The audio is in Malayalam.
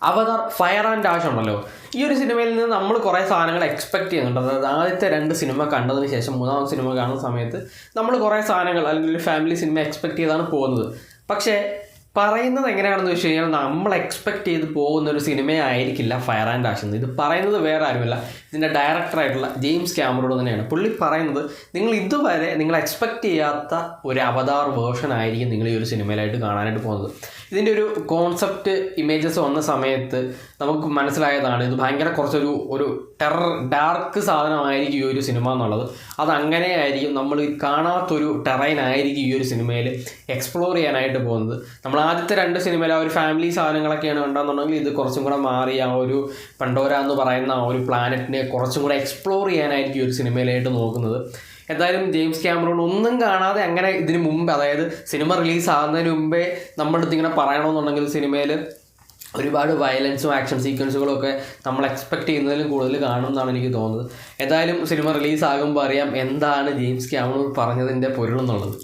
അവതാർ ഫയർ ആൻഡ് ആഷ് ഉണ്ടല്ലോ, ഈ ഒരു സിനിമയിൽ നിന്ന് നമ്മൾ കുറേ സാധനങ്ങൾ എക്സ്പെക്ട് ചെയ്യുന്നുണ്ട്. അതായത് ആദ്യത്തെ 2 സിനിമ കണ്ടതിന് ശേഷം 3ാമത്തെ സിനിമ കാണുന്ന സമയത്ത് നമ്മൾ കുറേ സാധനങ്ങൾ അല്ലെങ്കിൽ ഒരു ഫാമിലി സിനിമ എക്സ്പെക്ട് ചെയ്താണ് പോകുന്നത്. പക്ഷേ പറയുന്നത് എങ്ങനെയാണെന്ന് വെച്ച് കഴിഞ്ഞാൽ നമ്മൾ എക്സ്പെക്ട് ചെയ്ത് പോകുന്ന ഒരു സിനിമയായിരിക്കില്ല ഫയർ ആൻഡ് ആഷ് എന്ന്. ഇത് പറയുന്നത് വേറെ ആരുമല്ല, ഇതിൻ്റെ ഡയറക്ടറായിട്ടുള്ള ജെയിംസ് ക്യാമറോൺ തന്നെയാണ്. പുള്ളി പറയുന്നത് നിങ്ങൾ ഇതുവരെ നിങ്ങൾ എക്സ്പെക്ട് ചെയ്യാത്ത ഒരു അവതാർ വേർഷൻ ആയിരിക്കും നിങ്ങൾ ഈ ഒരു സിനിമയിലായിട്ട് കാണാനായിട്ട് പോകുന്നത്. ഇതിൻ്റെ ഒരു കോൺസെപ്റ്റ് ഇമേജസ് വന്ന സമയത്ത് നമുക്ക് മനസ്സിലായതാണ് ഇത് ഭയങ്കര കുറച്ചൊരു ടെറർ ഡാർക്ക് സാധനമായിരിക്കും ഈ ഒരു സിനിമ എന്നുള്ളത്. അതങ്ങനെയായിരിക്കും, നമ്മൾ കാണാത്തൊരു ടെറൈൻ ആയിരിക്കും ഈ ഒരു സിനിമയിൽ എക്സ്പ്ലോർ ചെയ്യാനായിട്ട് പോകുന്നത്. നമ്മൾ ആദ്യത്തെ 2 സിനിമയിൽ ആ ഒരു ഫാമിലി സാധനങ്ങളൊക്കെയാണ് കണ്ടെന്നുണ്ടെങ്കിൽ ഇത് കുറച്ചും കൂടെ മാറി ആ ഒരു പണ്ടോര എന്ന് പറയുന്ന ആ ഒരു പ്ലാനറ്റിനെ കുറച്ചും കൂടെ എക്സ്പ്ലോർ ചെയ്യാനായിരിക്കും ഈ ഒരു സിനിമയിലായിട്ട് നോക്കുന്നത്. എന്തായാലും ജെയിംസ് ക്യാമറോൺ ഒന്നും കാണാതെ അങ്ങനെ ഇതിന് മുമ്പ്, അതായത് സിനിമ റിലീസാകുന്നതിന് മുമ്പേ നമ്മളിതിങ്ങനെ പറയണമെന്നുണ്ടെങ്കിൽ സിനിമയിൽ ഒരുപാട് വയലൻസും ആക്ഷൻ സീക്വൻസുകളും ഒക്കെ നമ്മൾ എക്സ്പെക്ട് ചെയ്യുന്നതിലും കൂടുതൽ കാണുമെന്നാണ് എനിക്ക് തോന്നുന്നത്. എന്തായാലും സിനിമ റിലീസാകുമ്പോൾ അറിയാം എന്താണ് ജെയിംസ് ക്യാമറോൺ പറഞ്ഞതിൻ്റെ പൊരുളെന്നുള്ളത്.